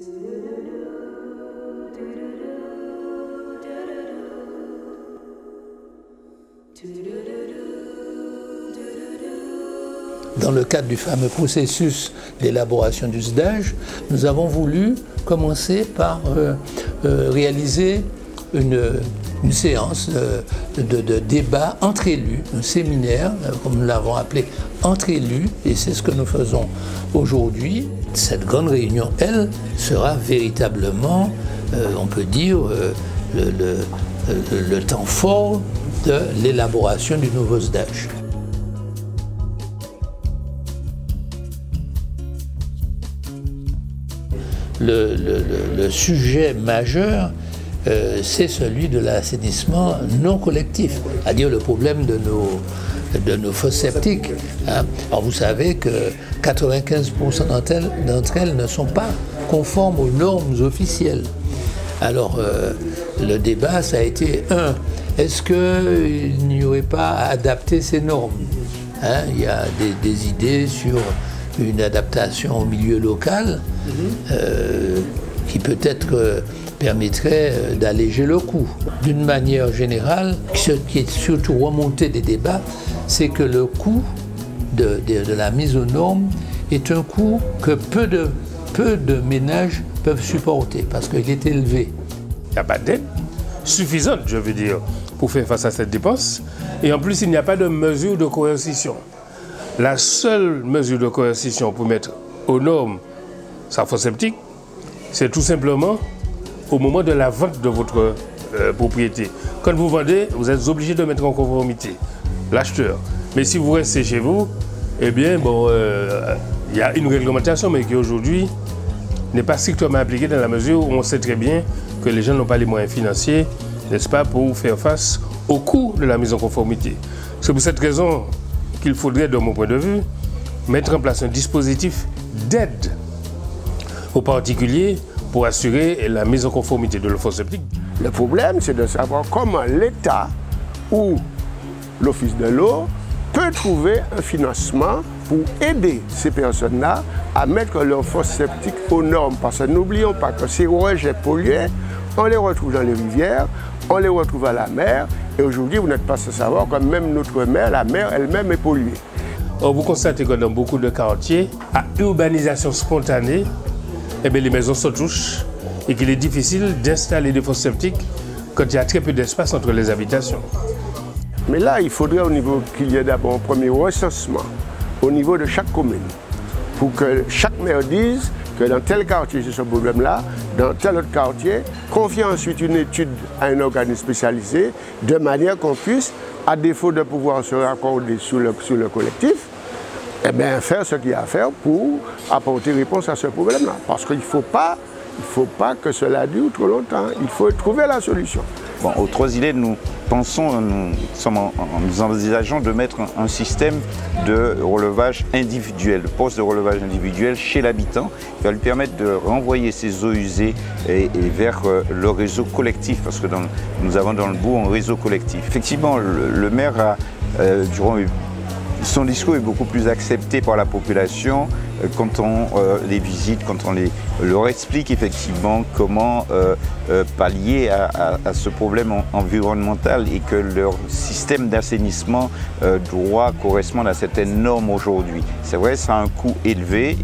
Dans le cadre du fameux processus d'élaboration du SDAJ, nous avons voulu commencer par réaliser une séance de débat entre élus, un séminaire, comme nous l'avons appelé, entre élus, et c'est ce que nous faisons aujourd'hui. Cette grande réunion, elle, sera véritablement, on peut dire, le temps fort de l'élaboration du nouveau SDAJ. Le sujet majeur, c'est celui de l'assainissement non collectif, c'est-à-dire le problème de nos fosses septiques. Hein. Alors vous savez que 95% d'entre elles ne sont pas conformes aux normes officielles. Alors le débat, ça a été est-ce qu'il n'y aurait pas à adapter ces normes, hein. Il y a des idées sur une adaptation au milieu local qui peut-être permettrait d'alléger le coût. D'une manière générale, ce qui est surtout remonté des débats, c'est que le coût de la mise aux normes est un coût que peu de ménages peuvent supporter parce qu'il est élevé. Il n'y a pas d'aide suffisante, je veux dire, pour faire face à cette dépense. Et en plus, il n'y a pas de mesure de coercition. La seule mesure de coercition pour mettre aux normes sa fosse septique, c'est tout simplement au moment de la vente de votre propriété. Quand vous vendez, vous êtes obligé de mettre en conformité l'acheteur. Mais si vous restez chez vous, eh bien, bon, il y a une réglementation, mais qui aujourd'hui n'est pas strictement appliquée dans la mesure où on sait très bien que les gens n'ont pas les moyens financiers, n'est-ce pas, pour faire face au coût de la mise en conformité. C'est pour cette raison qu'il faudrait, de mon point de vue, mettre en place un dispositif d'aide aux particuliers pour assurer la mise en conformité de leur fosse septique. Le problème, c'est de savoir comment l'État ou l'Office de l'eau peut trouver un financement pour aider ces personnes-là à mettre leur fosse septique aux normes. Parce que n'oublions pas que ces rejets pollués, on les retrouve dans les rivières, on les retrouve à la mer. Et aujourd'hui, vous n'êtes pas sans savoir que même notre mer, la mer elle-même est polluée. Or, vous constatez que dans beaucoup de quartiers, à urbanisation spontanée, eh bien, les maisons se touchent et qu'il est difficile d'installer des fosses septiques quand il y a très peu d'espace entre les habitations. Mais là, il faudrait au niveau qu'il y ait d'abord un premier recensement au niveau de chaque commune pour que chaque maire dise que dans tel quartier j'ai ce problème-là, dans tel autre quartier, confier ensuite une étude à un organisme spécialisé de manière qu'on puisse, à défaut de pouvoir se raccorder sur le collectif, eh bien, faire ce qu'il y a à faire pour apporter réponse à ce problème-là. Parce qu'il ne faut pas que cela dure trop longtemps. Il faut trouver la solution. Bon, aux Trois-Îlets, nous envisageons de mettre un système de relevage individuel, de poste de relevage individuel chez l'habitant, qui va lui permettre de renvoyer ses eaux usées et vers le réseau collectif, parce que nous avons dans le bout un réseau collectif. Effectivement, le maire a, durant son discours est beaucoup plus accepté par la population quand on les visite, quand on leur explique effectivement comment pallier à ce problème environnemental et que leur système d'assainissement doit correspondre à certaines normes aujourd'hui. C'est vrai, ça a un coût élevé.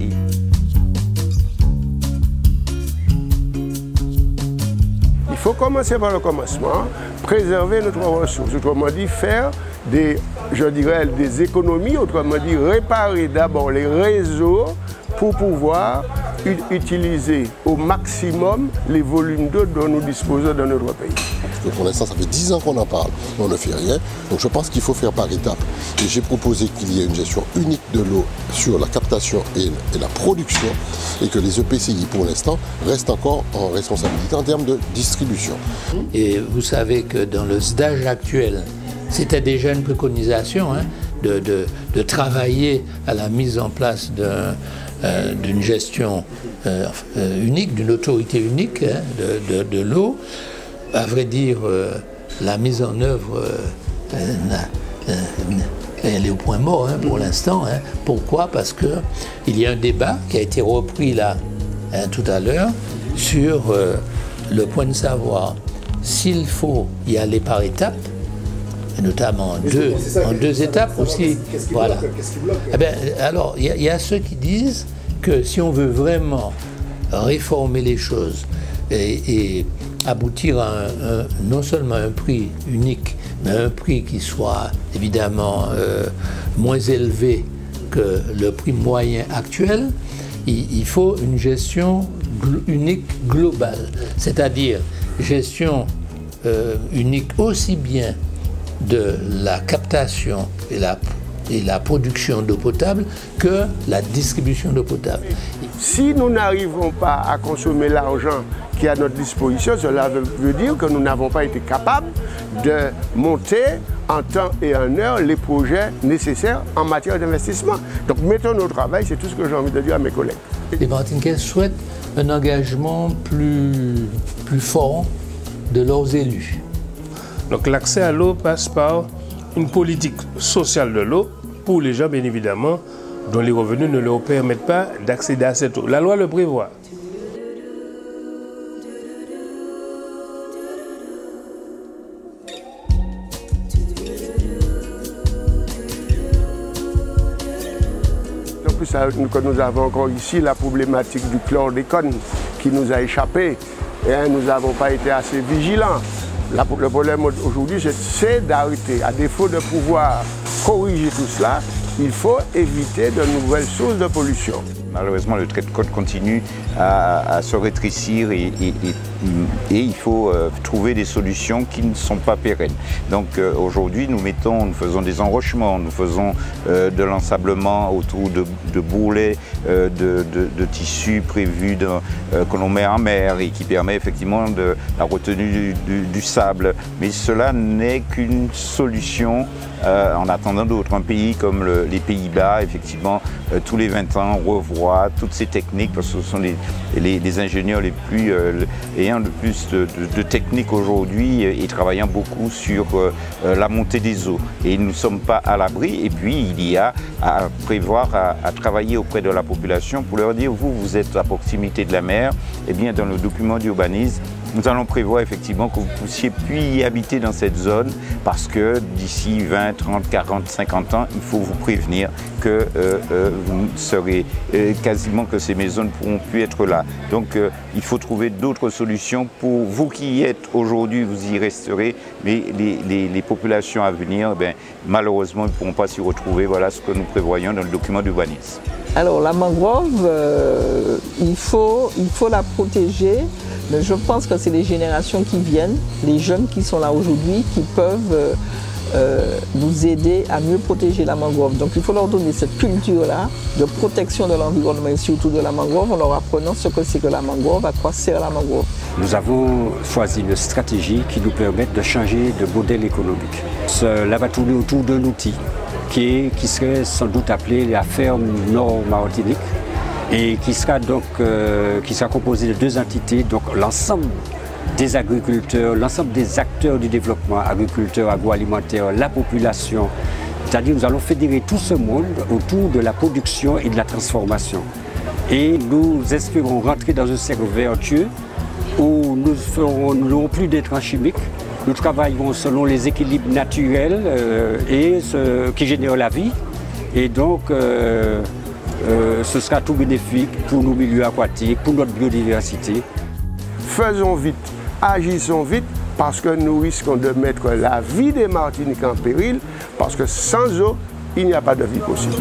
Il faut commencer par le commencement, préserver notre ressource, autrement dit faire des économies, autrement dit réparer d'abord les réseaux pour pouvoir utiliser au maximum les volumes d'eau dont nous disposons dans notre pays. Pour l'instant, ça fait 10 ans qu'on en parle, mais on ne fait rien. Donc je pense qu'il faut faire par étapes. Et j'ai proposé qu'il y ait une gestion unique de l'eau sur la captation et la production, et que les EPCI, pour l'instant, restent encore en responsabilité en termes de distribution. Et vous savez que dans le SDAJ actuel, c'était déjà une préconisation de travailler à la mise en place d'une gestion unique, d'une autorité unique de l'eau. À vrai dire, la mise en œuvre, elle est au point mort pour l'instant. Pourquoi? Parce qu'il y a un débat qui a été repris là tout à l'heure sur le point de savoir s'il faut y aller par étapes, et notamment en deux étapes aussi. Voilà. Eh bien, alors, il y a ceux qui disent que si on veut vraiment réformer les choses et aboutir à non seulement un prix unique, mais un prix qui soit évidemment moins élevé que le prix moyen actuel, il faut une gestion unique globale, c'est-à-dire gestion unique aussi bien de la captation et la production d'eau potable que la distribution d'eau potable. Si nous n'arrivons pas à consommer l'argent qui est à notre disposition, cela veut dire que nous n'avons pas été capables de monter en temps et en heure les projets nécessaires en matière d'investissement. Donc mettons au travail, c'est tout ce que j'ai envie de dire à mes collègues. Les Martiniquais souhaitent un engagement plus fort de leurs élus. Donc l'accès à l'eau passe par une politique sociale de l'eau pour les gens, bien évidemment, dont les revenus ne leur permettent pas d'accéder à cette eau. La loi le prévoit. En plus, que nous avons encore ici la problématique du chlordécone qui nous a échappé et nous n'avons pas été assez vigilants. Le problème aujourd'hui, c'est d'arrêter. À défaut de pouvoir corriger tout cela, il faut éviter de nouvelles sources de pollution. Malheureusement, le trait de côte continue à se rétrécir et il faut trouver des solutions qui ne sont pas pérennes. Donc aujourd'hui, nous faisons des enrochements, nous faisons de l'ensablement autour de bourrelets, de tissus prévus que l'on met en mer et qui permet effectivement de la retenue du sable. Mais cela n'est qu'une solution en attendant d'autres. Un pays comme les Pays-Bas, effectivement, tous les 20 ans, revoit toutes ces techniques, parce que ce sont les ingénieurs les plus ayant le plus de techniques aujourd'hui et travaillant beaucoup sur la montée des eaux. Et nous ne sommes pas à l'abri. Et puis il y a à prévoir à travailler auprès de la population pour leur dire vous êtes à proximité de la mer. Et bien dans le document d'urbanisme, nous allons prévoir effectivement que vous puissiez plus y habiter dans cette zone parce que d'ici 20, 30, 40, 50 ans, il faut vous prévenir que vous serez quasiment que ces maisons ne pourront plus être là. Donc il faut trouver d'autres solutions pour vous qui y êtes aujourd'hui, vous y resterez, mais les populations à venir, malheureusement, ne pourront pas s'y retrouver. Voilà ce que nous prévoyons dans le document d'urbanisme. Alors la mangrove, il faut la protéger. Mais je pense que c'est les générations qui viennent, les jeunes qui sont là aujourd'hui, qui peuvent nous aider à mieux protéger la mangrove. Donc il faut leur donner cette culture-là de protection de l'environnement et surtout de la mangrove en leur apprenant ce que c'est que la mangrove, à quoi sert la mangrove. Nous avons choisi une stratégie qui nous permet de changer de modèle économique. Cela va tourner autour d'un outil qui serait sans doute appelé la ferme Nord Martinique, et qui sera composé de deux entités, donc l'ensemble des agriculteurs, l'ensemble des acteurs du développement, agriculteurs, agroalimentaires, la population. C'est-à-dire nous allons fédérer tout ce monde autour de la production et de la transformation. Et nous espérons rentrer dans un cercle vertueux où nous n'aurons plus d'intrants chimiques. Nous travaillerons selon les équilibres naturels et ce qui génère la vie. Et donc, ce sera tout bénéfique pour nos milieux aquatiques, pour notre biodiversité. Faisons vite, agissons vite, parce que nous risquons de mettre la vie des Martiniquais en péril, parce que sans eau, il n'y a pas de vie possible.